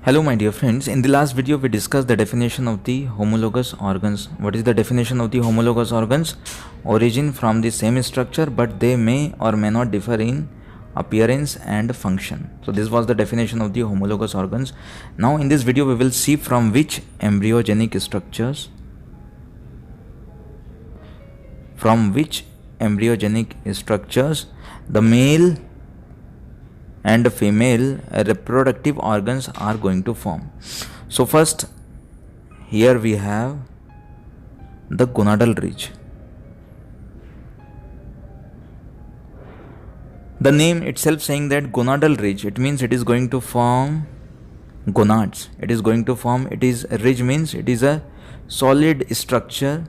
Hello my dear friends, in the last video we discussed the definition of the homologous organs. What is the definition of the homologous organs? Origin from the same structure but they may or may not differ in appearance and function. So this was the definition of the homologous organs. Now in this video we will see from which embryogenic structures the male and female reproductive organs are going to form. So first, here we have the gonadal ridge. The name itself saying that gonadal ridge, it means it is going to form gonads. Ridge means it is a solid structure,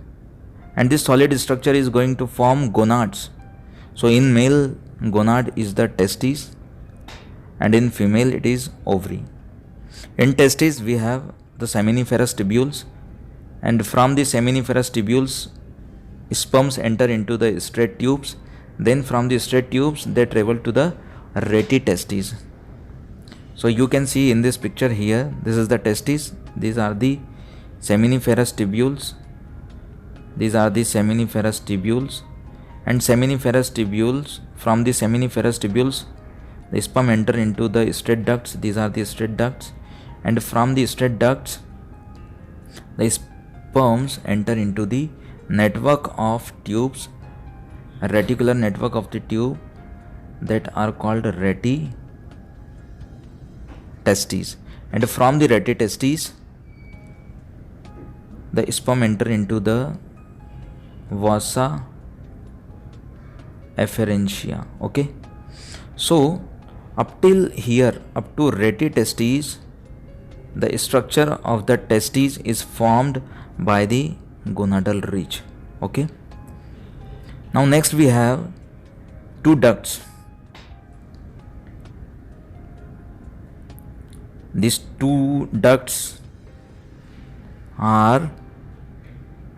and this solid structure is going to form gonads. So in male, gonad is the testes, and in female it is ovary. In testes we have the seminiferous tubules, and from the seminiferous tubules sperms enter into the straight tubes. Then from the straight tubes they travel to the rete testes. So you can see in this picture here, this is the testes, these are the seminiferous tubules, and seminiferous tubules, from the seminiferous tubules the sperm enter into the straight ducts. These are the straight ducts, and from the straight ducts the sperms enter into the network of tubes, a reticular network of the tube, that are called rete testes. And from the rete testes the sperm enter into the vasa efferentia. Okay, so up till here, up to rete testes, the structure of the testes is formed by the gonadal ridge. Okay, now next we have two ducts. These two ducts are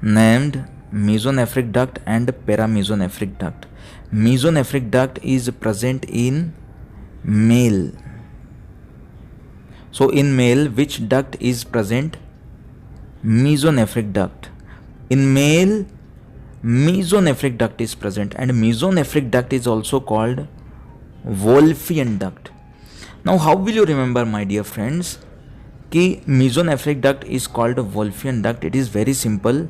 named mesonephric duct and paramesonephric duct. Mesonephric duct is present in male. So in male, which duct is present? Mesonephric duct. In male, mesonephric duct is present, and mesonephric duct is also called Wolffian duct. Now how will you remember, my dear friends, कि mesonephric duct is called Wolffian duct? It is very simple.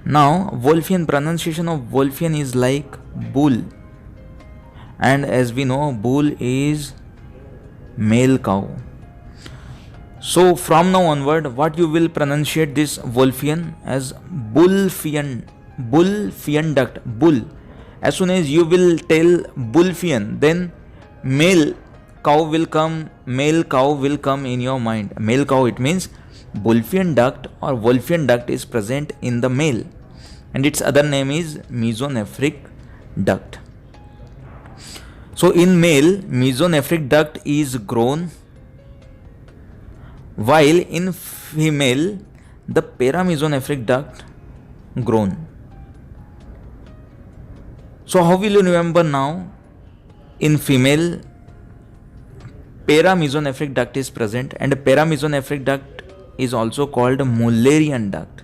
Now Wolffian, pronunciation of Wolffian is like bull, and as we know, bull is male cow. So from now onward, what you will pronunciate this Wolffian as Bulfian duct. Bull. As soon as you will tell Bulfian, then male cow will come in your mind. Male cow, it means Bulfian duct or Wolffian duct is present in the male, and its other name is mesonephric duct. So in male, mesonephric duct is grown, while in female the paramesonephric duct grown. So how will you remember now? In female, paramesonephric duct is present, and paramesonephric duct is also called Mullerian duct.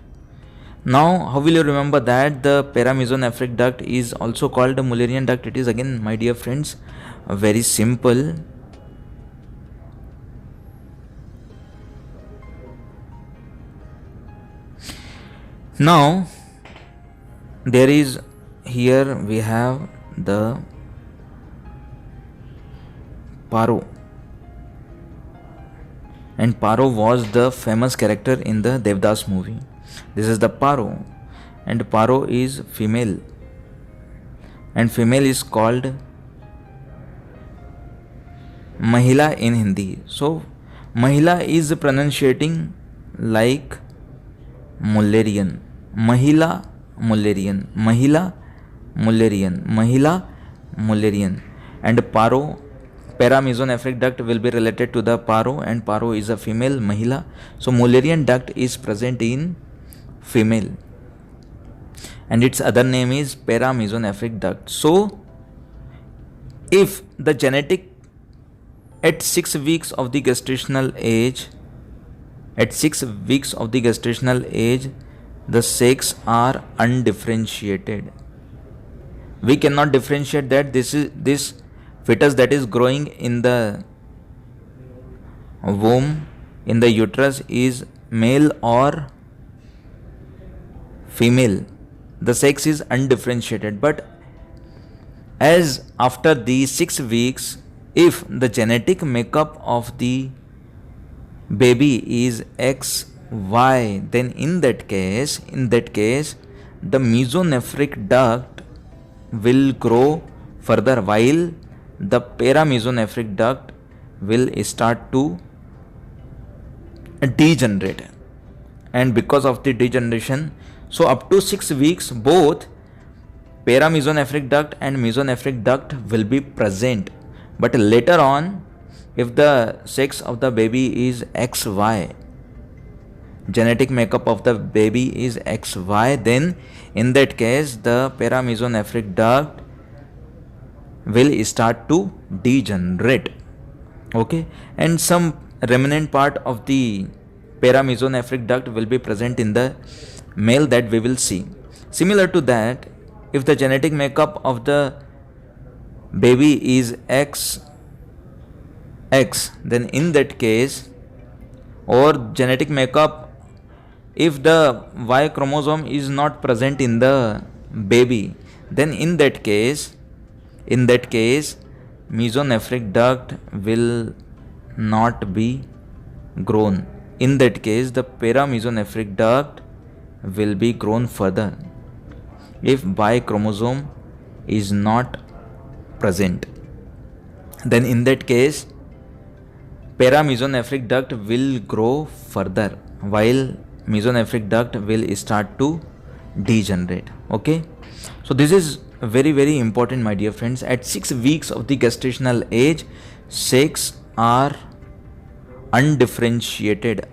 Now how will you remember that the paramesonephric duct is also called Mullerian duct? It is again, my dear friends, very simple. Now there is, here we have the Paro, and Paro was the famous character in the Devdas movie. This is the Paro, and Paro is female, and female is called Mahila in Hindi. So Mahila is pronunciating like Mullerian. Mahila Mullerian, and Paro, paramesonephric duct will be related to the Paro, and Paro is a female, Mahila. So Mullerian duct is present in female, and its other name is paramesonephric duct. So if the genetic at 6 weeks of the gestational age, At 6 weeks of the gestational age, the sex are undifferentiated. We cannot differentiate that this fetus that is growing in the womb, in the uterus, is male or female. The sex is undifferentiated. But as after the 6 weeks, if the genetic makeup of the baby is XY, then in that case, the mesonephric duct will grow further, while the paramesonephric duct will start to degenerate. And because of the degeneration, so up to 6 weeks, both paramesonephric duct and mesonephric duct will be present. But later on, if the sex of the baby is XY, genetic makeup of the baby is XY, then in that case the paramesonephric duct will start to degenerate. Okay, and some remnant part of the paramesonephric duct will be present in the male, that we will see. Similar to that, if the genetic makeup of the baby is XX, then in that case, or genetic makeup, if the Y chromosome is not present in the baby, then in that case mesonephric duct will not be grown. In that case, the paramesonephric duct will be grown further if Y chromosome is not present. Then in that case, paramesonephric duct will grow further, while mesonephric duct will start to degenerate. Okay, so this is very important, my dear friends. At 6 weeks of the gestational age, sex are undifferentiated.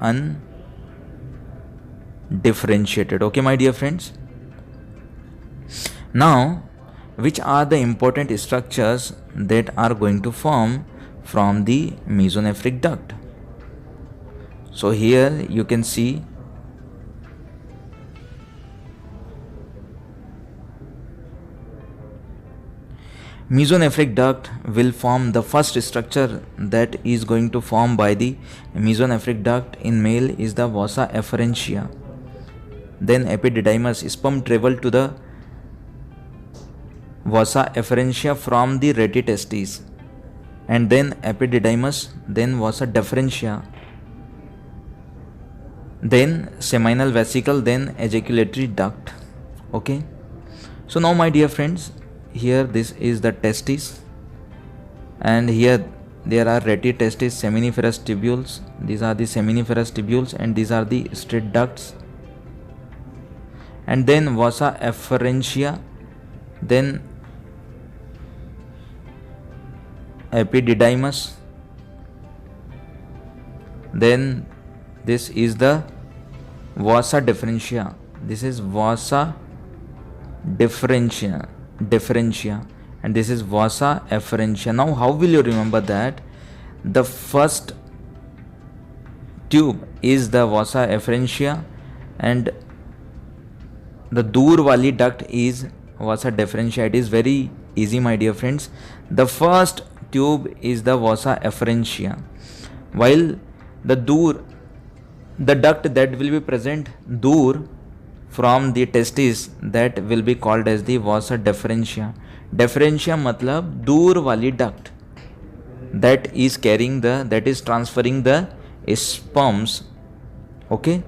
Okay, my dear friends. Now, which are the important structures that are going to form from the mesonephric duct? So here you can see mesonephric duct will form the first structure that is going to form by the mesonephric duct in male is the vasa efferentia. Then epididymis. Sperm travel to the vasa efferentia from the rete testis, and then epididymis, then vasa deferentia, then seminal vesicle, then ejaculatory duct. Okay, so now my dear friends, here this is the testis, and here there are rete testis, seminiferous tubules. These are the seminiferous tubules, and these are the straight ducts. And then vasa efferentia, then epididymis, then this is the vasa deferentia. This is vasa deferentia, and this is vasa efferentia. Now how will you remember that? The first tube is the vasa efferentia, and the dur wali duct is vasa deferentia. It is very easy, my dear friends. The first tube is the vasa efferentia, while the duct that will be present dur from the testis, that will be called as the vasa deferentia. Deferentia matlab dur wali duct that is transferring the sperms. Okay,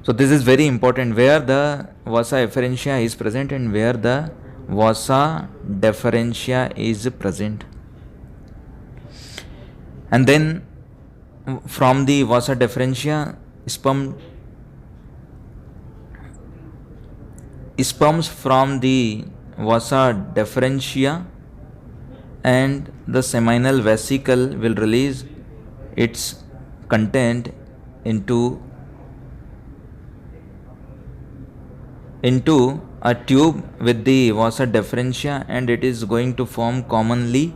so this is very important, where the vasa efferentia is present and where the vasa deferentia is present. And then from the vasa deferentia, sperms from the vasa deferentia and the seminal vesicle will release its content into a tube with the vasa deferentia, and it is going to form commonly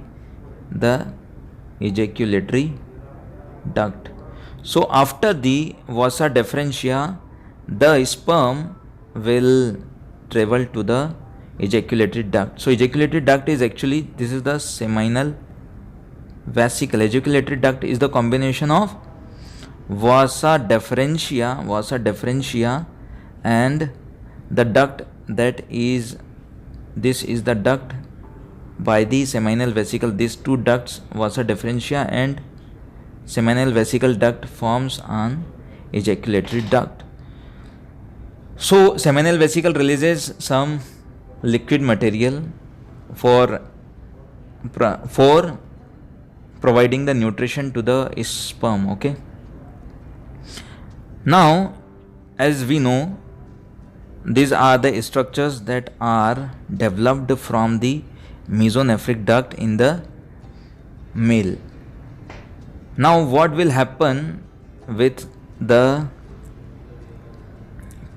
the ejaculatory duct. So after the vasa deferentia, the sperm will travel to the ejaculatory duct. So ejaculatory duct is actually, this is the seminal vesicle. Ejaculatory duct is the combination of vasa deferentia and the duct that is, this is the duct by the seminal vesicle. These two ducts, vasa deferentia and seminal vesicle duct, forms an ejaculatory duct. So seminal vesicle releases some liquid material for providing the nutrition to the sperm. Okay. Now, as we know, these are the structures that are developed from the mesonephric duct in the male. Now, what will happen with the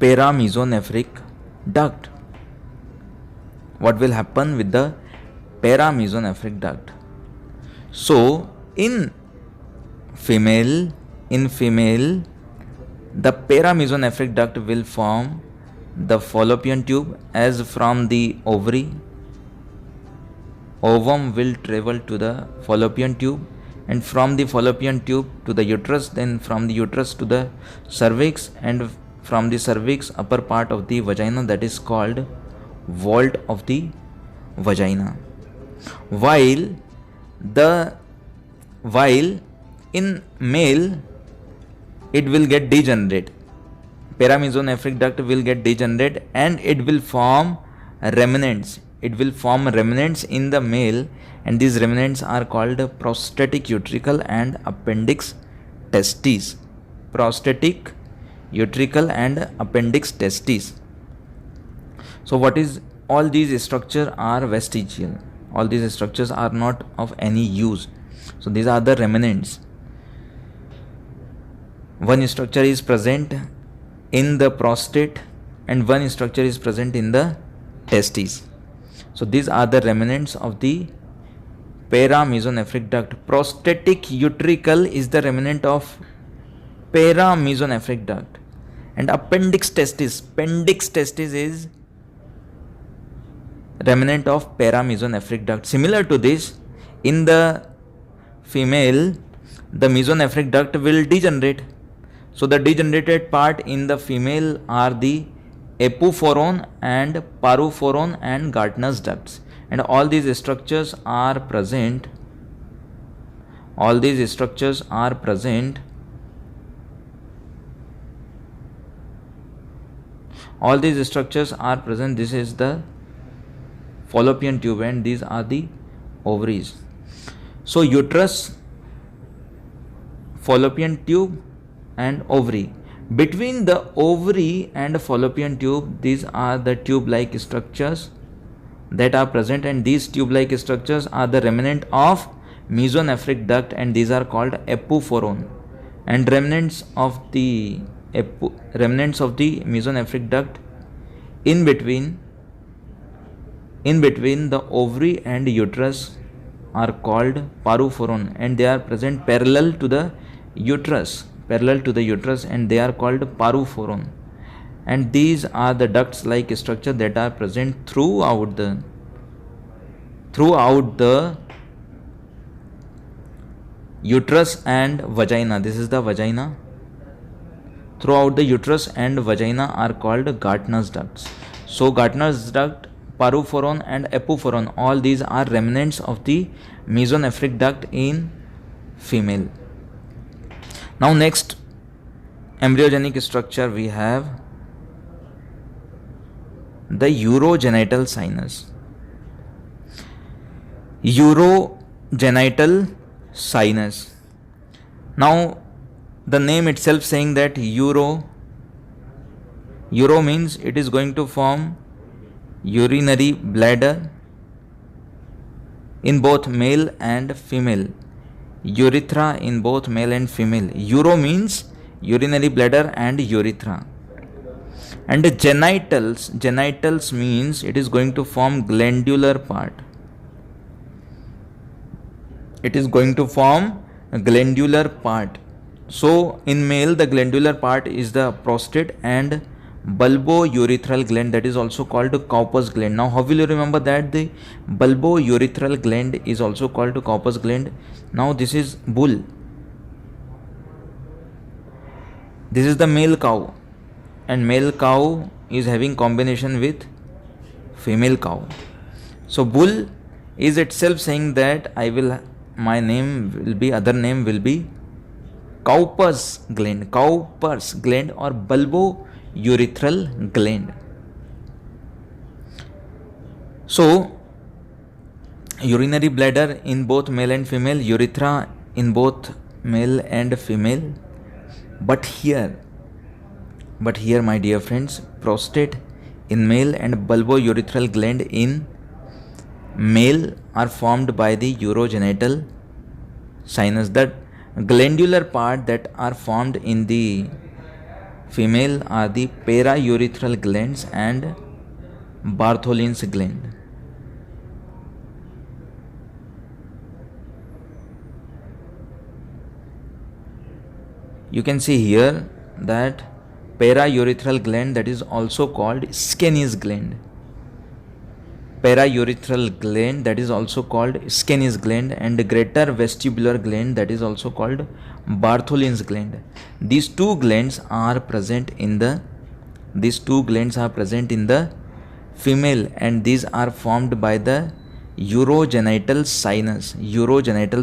paramesonephric duct? What will happen with the paramesonephric duct? So, in female, the paramesonephric duct will form the fallopian tube, as from the ovary, ovum will travel to the fallopian tube, and from the fallopian tube to the uterus, then from the uterus to the cervix, and from the cervix upper part of the vagina, that is called vault of the vagina. While in male it will get degenerate, paramesonephric duct will get degenerate and it will form remnants. It will form remnants in the male, and these remnants are called prostatic utricle and appendix testis. Prostatic utricle and appendix testis. So what is, all these structures are vestigial. All these structures are not of any use. So these are the remnants. One structure is present in the prostate and one structure is present in the testes. So these are the remnants of the paramesonephric duct. Prostatic utricle is the remnant of paramesonephric duct, and appendix testis is remnant of paramesonephric duct. Similar to this, in the female, the mesonephric duct will degenerate. So the degenerated part in the female are the epiphoron and parophoron and Gartner's ducts, and all these structures are present. All these structures are present. All these structures are present. This is the fallopian tube and these are the ovaries. So uterus, fallopian tube and ovary. Between the ovary and fallopian tube, these are the tube-like structures that are present, and these tube-like structures are the remnant of mesonephric duct, and these are called epiphoron. And remnants of the mesonephric duct in between the ovary and uterus are called parophoron, and they are present parallel to the uterus, and they are called parophoron. And these are the ducts like structure that are present throughout the uterus and vagina. This is the vagina. Throughout the uterus and vagina are called Gartner's ducts. So Gartner's duct, parophoron and epiphoron, all these are remnants of the mesonephric duct in female. Now next embryogenic structure we have the urogenital sinus. Urogenital sinus. Now the name itself saying that uro means it is going to form urinary bladder in both male and female, urethra in both male and female. Uro means urinary bladder and urethra. And genitals means it is going to form glandular part. It is going to form a glandular part. So in male the glandular part is the prostate and bulbourethral gland, that is also called Cowper's gland. Now how will you remember that the bulbourethral gland is also called Cowper's gland? Now this is bull, this is the male cow, and male cow is having combination with female cow. So bull is itself saying that my name will be, other name will be Cowper's gland or bulbourethral gland. So urinary bladder in both male and female, urethra in both male and female. But here my dear friends, prostate in male and bulbourethral gland in male are formed by the urogenital sinus. That glandular part that are formed in the female are the paraurethral glands and Bartholin's gland. You can see here that paraurethral gland, that is also called Skeni's gland. Paraurethral gland, that is also called Skeni's gland, and greater vestibular gland, that is also called Bartholin's gland. These two glands are present in the female, and these are formed by the urogenital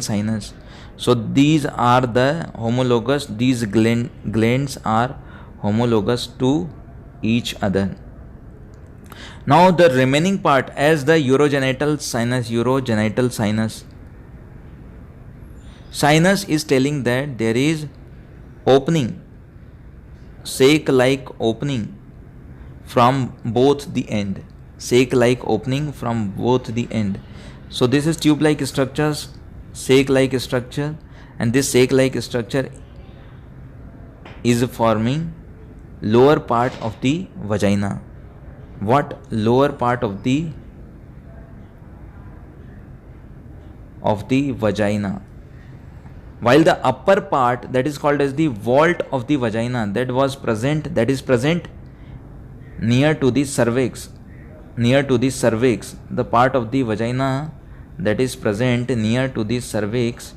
sinus. So these are the homologous, these glands are homologous to each other. Now the remaining part, as the urogenital sinus is telling that there is opening, sac-like opening from both the end. So this is tube-like structures, sac-like structure, and this sac-like structure is forming lower part of the vagina. What? Lower part of the vagina. While the upper part, that is called as the vault of the vagina, that is present near to the cervix. The part of the vagina that is present near to the cervix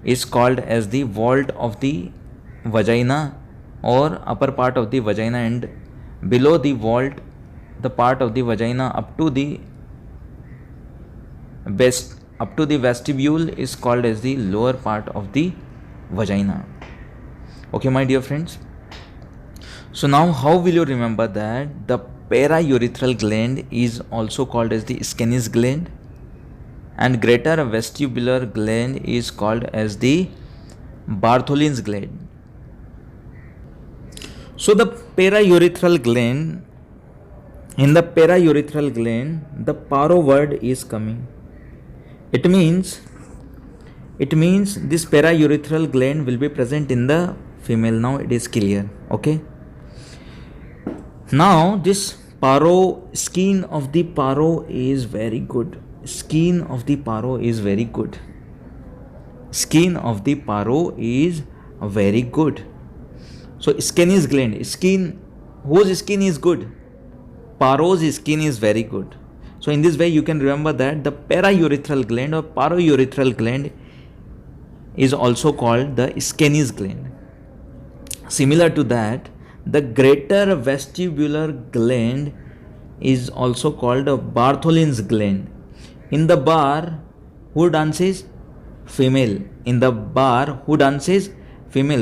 is called as the vault of the vagina, or upper part of the vagina, and below the vault, the part of the vagina up to the vestibule is called as the lower part of the vagina. Okay, my dear friends. So now how will you remember that the paraurethral gland is also called as the Skeni's gland, and greater vestibular gland is called as the Bartholin's gland. So the paraurethral gland, in the paraurethral gland, the paro word is coming. It means this paraurethral gland will be present in the female. Now it is clear. Okay. Now this skin of the paro is very good. Skin of the paro is very good. So Skeni's gland, whose skin is good? Paro's skin is very good. So in this way you can remember that the paraurethral gland or paraurethral gland is also called the Skeni's gland. Similar to that, the greater vestibular gland is also called a Bartholin's gland. In the bar, who dances? Female.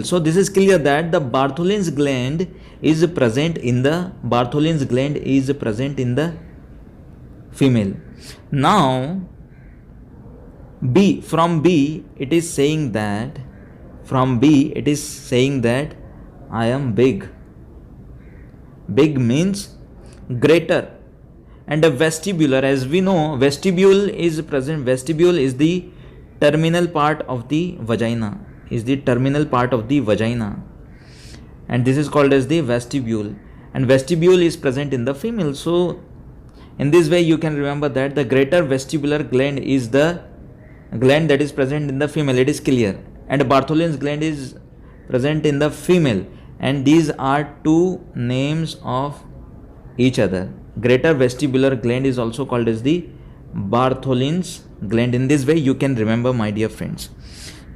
So this is clear that the Bartholin's gland is present in the female. Now from B it is saying that I am big. Big means greater. And a vestibular, as we know, vestibule is the terminal part of the vagina. And this is called as the vestibule. And vestibule is present in the female. So in this way you can remember that the greater vestibular gland is the gland that is present in the female. It is clear. and Bartholin's gland is present in the female, and these are two names of each other. Greater vestibular gland is also called as the Bartholin's gland. In this way you can remember, my dear friends.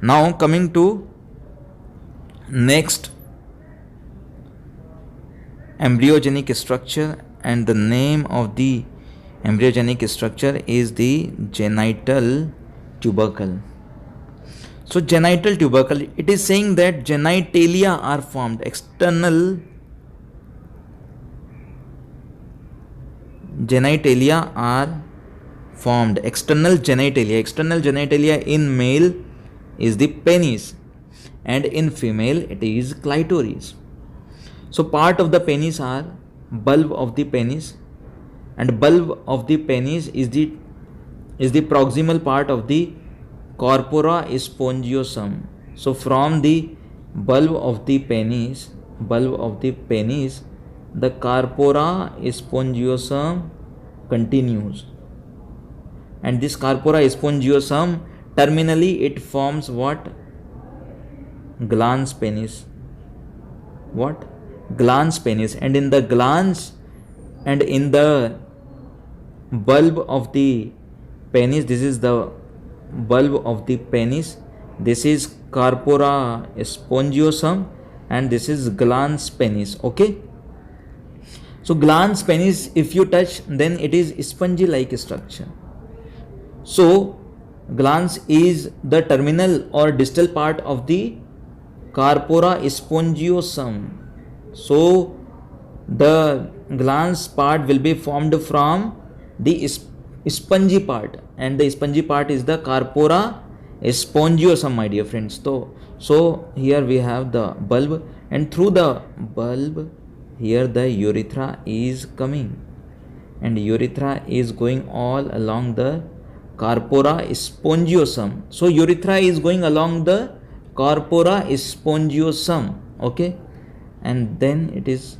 Now coming to next embryogenic structure, and the name of the embryogenic structure is the genital tubercle. So genital tubercle, it is saying that genitalia are formed, external genitalia are formed, external genitalia in male is the penis, and in female it is clitoris. So part of the penis are bulb of the penis, and bulb of the penis is the proximal part of the corpora spongiosum. So from the bulb of the penis, the corpora spongiosum continues, and this corpora spongiosum terminally it forms what? Glans penis. What? Glans penis. And in the glans and in the bulb of the penis, this is the bulb of the penis, this is corpora spongiosum, and this is glans penis. Okay, so glans penis, if you touch, then it is spongy like structure. So glans is the terminal or distal part of the corpora spongiosum. So the glans part will be formed from the spongy part, and the spongy part is the corpora spongiosum, my dear friends. So here we have the bulb, and through the bulb here the urethra is coming, and urethra is going all along the corpora spongiosum. So urethra is going along the corpora spongiosum. Okay, and then it is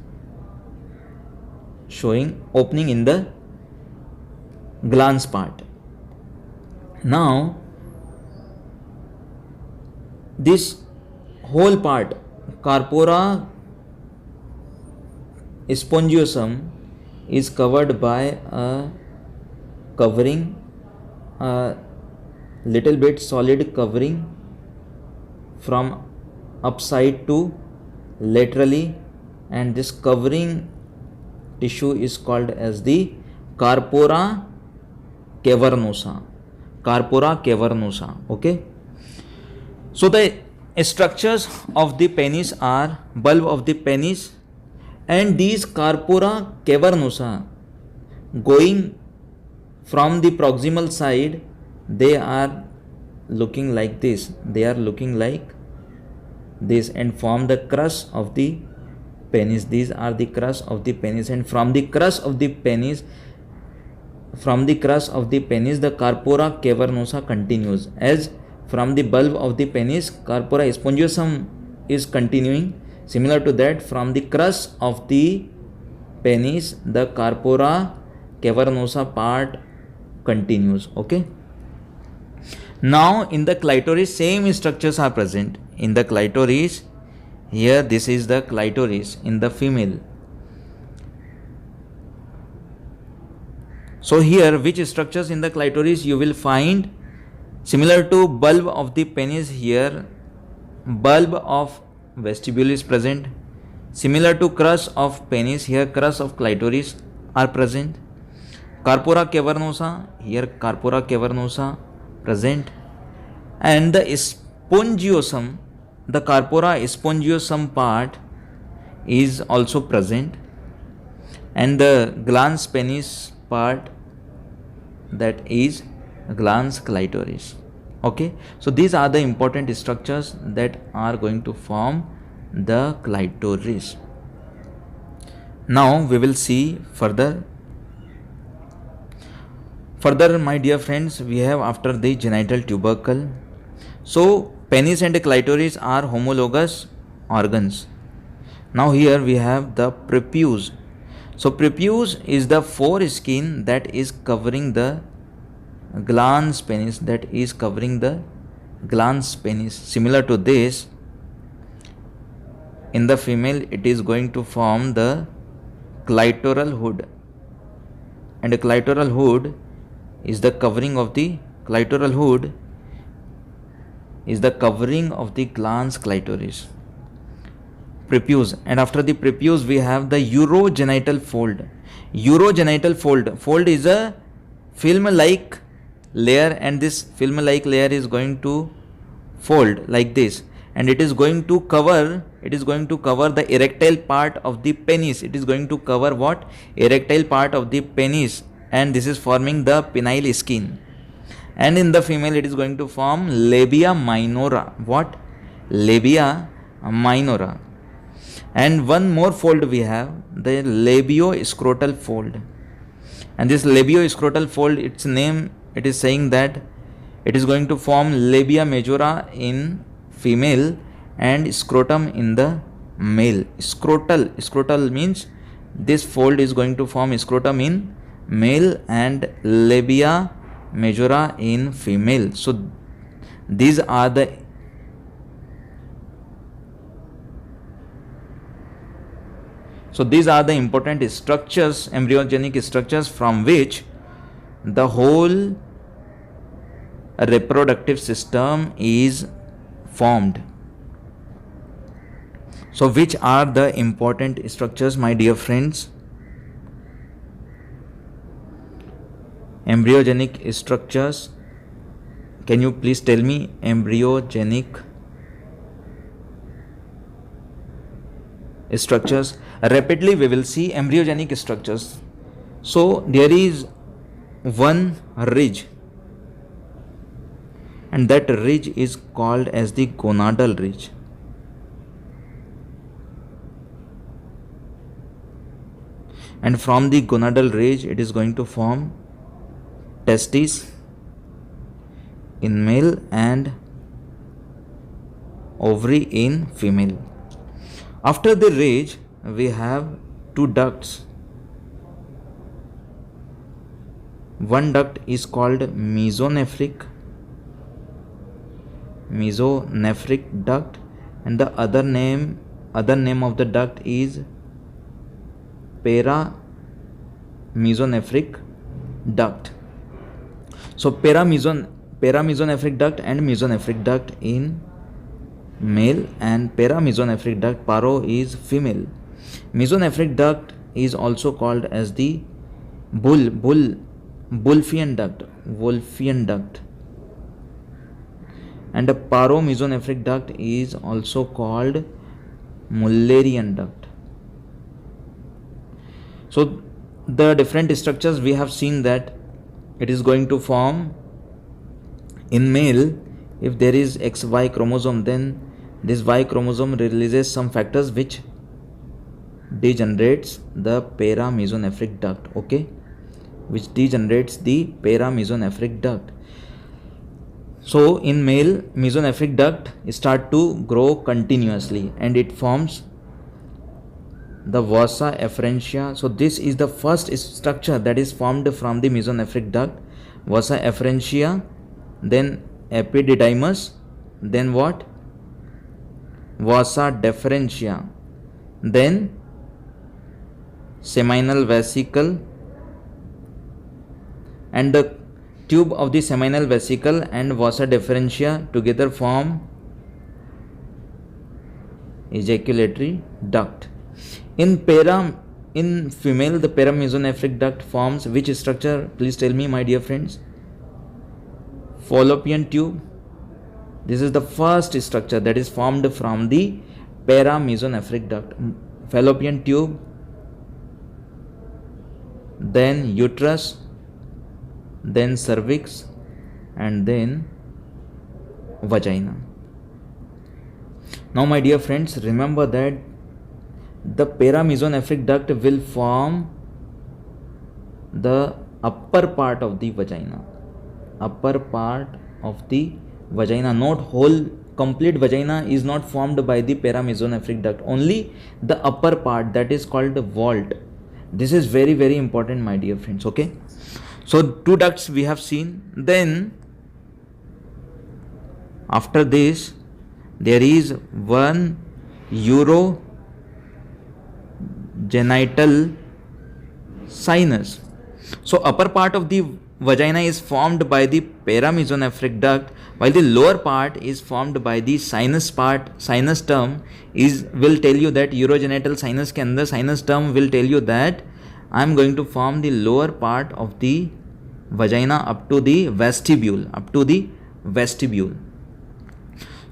showing opening in the glans part. Now this whole part, corpora spongiosum, is covered by a covering, a little bit solid covering from upside to laterally, and this covering tissue is called as the corpora cavernosa. Okay, so the structures of the penis are bulb of the penis, and these corpora cavernosa going from the proximal side, they are looking like this, and form the crus of the penis. These are the crus of the penis, and from the crus of the penis, the corpora cavernosa continues. As from the bulb of the penis, corpora spongiosum is continuing, similar to that from the crus of the penis, the corpora cavernosa part continues. Okay, now in the clitoris same structures are present. In the clitoris, here this is the clitoris in the female. So here which structures in the clitoris you will find? Similar to bulb of the penis, here bulb of vestibule is present. Similar to crus of penis, here crus of clitoris are present. Corpora cavernosa, here corpora cavernosa present, and the spongiosum, the corpora spongiosum part is also present, and the glans penis part, that is glans clitoris. Okay, so these are the important structures that are going to form the clitoris. Now we will see further, my dear friends, we have after the genital tubercle. So penis and clitoris are homologous organs. Now here we have the prepuce. So prepuce is the foreskin that is covering the glans penis, that is covering the glans penis. Similar to this, in the female it is going to form the clitoral hood, and the clitoral hood is the covering of the glans clitoris. Prepuce, and after the prepuce we have the urogenital fold. Fold is a film like layer, and this film like layer is going to fold like this, and it is going to cover the erectile part of the penis. It is going to cover what? Erectile part of the penis, and this is forming the penile skin. And in the female it is going to form labia minora. What? Labia minora. And one more fold we have, the labioscrotal fold. And this labioscrotal fold, its name, it is saying that it is going to form labia majora in female and scrotum in the male. Scrotal means this fold is going to form scrotum in male and labia majora in female. So these are the important structures, embryogenic structures, from which the whole reproductive system is formed. So which are the important structures, my dear friends? Embryogenic structures. Can you please tell me embryogenic structures? Rapidly we will see embryogenic structures. So there is one ridge, and that ridge is called as the gonadal ridge. And from the gonadal ridge it is going to form testes in male and ovary in female. After the ridge we have two ducts. One duct is called mesonephric duct, and the other name of the duct is paramesonephric duct. So paramesonephric duct and mesonephric duct in male, and paramesonephric duct, paro, is female. Mesonephric duct is also called as the Wolffian duct, and the paromesonephric duct is also called Mullerian duct. So the different structures we have seen that it is going to form in male. If there is XY chromosome, then this Y chromosome releases some factors which degenerates the paramesonephric duct, which degenerates the paramesonephric duct. So in male, mesonephric duct start to grow continuously, and it forms the vasa efferentia. So this is the first structure that is formed from the mesonephric duct. Vasa efferentia, then epididymis, then what? Vasa deferentia, then seminal vesicle, and the tube of the seminal vesicle and vasa deferentia together form ejaculatory duct. In female, the paramesonephric duct forms which structure? Please tell me, my dear friends. Fallopian tube. This is the first structure that is formed from the paramesonephric duct. Fallopian tube, then uterus, then cervix, and then vagina. Now, my dear friends, remember that the paramesonephric duct will form the upper part of the vagina. Not whole complete vagina is not formed by the paramesonephric duct, only the upper part, that is called the vault. This is very, very important, my dear friends. So two ducts we have seen. Then After this, there is one urogenital sinus. So upper part of the vagina is formed by the paramesonephric duct, while the lower part is formed by the sinus part. Sinus term will tell you that urogenital sinus के अंदर sinus term will tell you that I am going to form the lower part of the vagina up to the vestibule.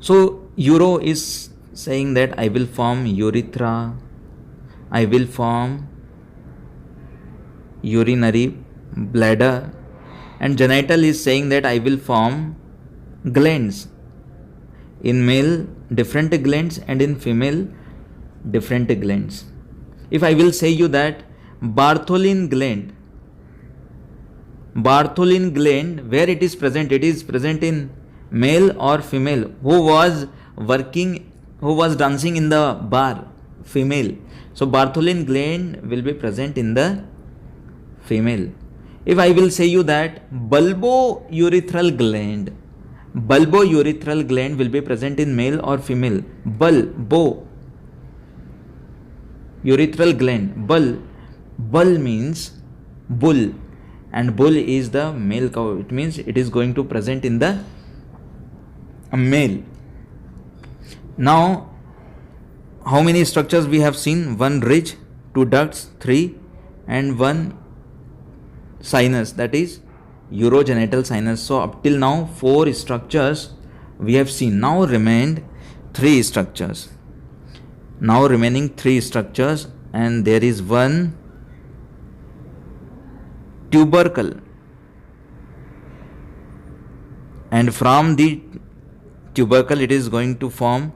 So uro is saying that I will form urethra, I will form urinary bladder, and genital is saying that I will form glands. In male different glands and in female different glands. If I will say you that Bartholin gland, where it is present in male or female? Who was dancing in the bar? Female. So Bartholin gland will be present in the female. If I will say you that bulbourethral gland will be present in male or female? Bulbourethral gland. Bull means bull, and bull is the male cow. It means it is going to present in the male. Now, how many structures we have seen? One ridge, two ducts, three, and one sinus, that is urogenital sinus. So up till now 4 structures we have seen. Now remaining 3 structures, and there is one tubercle, and from the tubercle it is going to form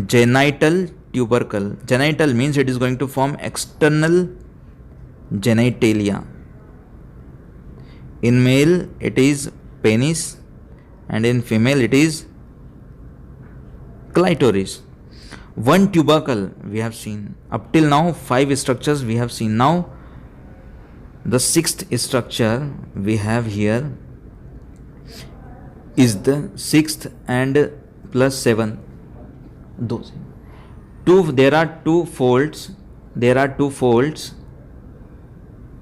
genital tubercle. Genital means it is going to form external genitalia. In male it is penis, and in female it is clitoris. One tubercle we have seen. Up till now 5 structures we have seen. Now the 6th structure we have here is the 6th and plus 7. There are two folds.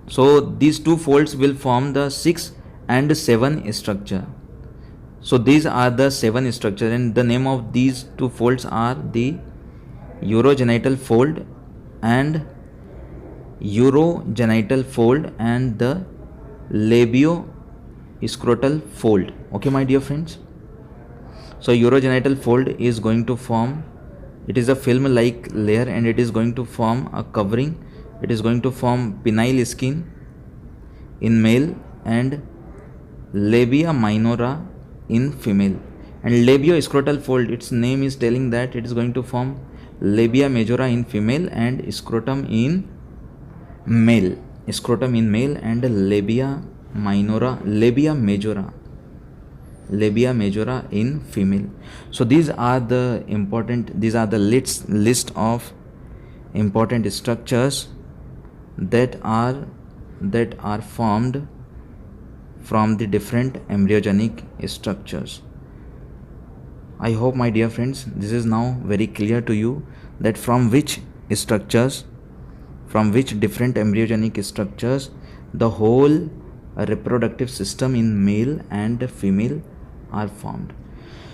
So these 2 folds will form the 6 and 7 structure. So these are the 7 structures, and the name of these 2 folds are the urogenital fold and the labio-scrotal fold. Okay, my dear friends. So urogenital fold is going to form, it is a film-like layer, and it is going to form a covering. It is going to form penile skin in male and labia minora in female. And labio-scrotal fold, its name is telling that it is going to form labia majora in female and scrotum in male. And labia majora in female. So these are the list of important structures that are formed from the different embryogenic structures. I hope, my dear friends, this is now very clear to you that from which different embryogenic structures the whole reproductive system in male and female are formed.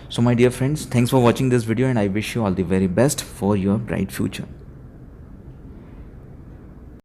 So my dear friends, thanks for watching this video, and I wish you all the very best for your bright future.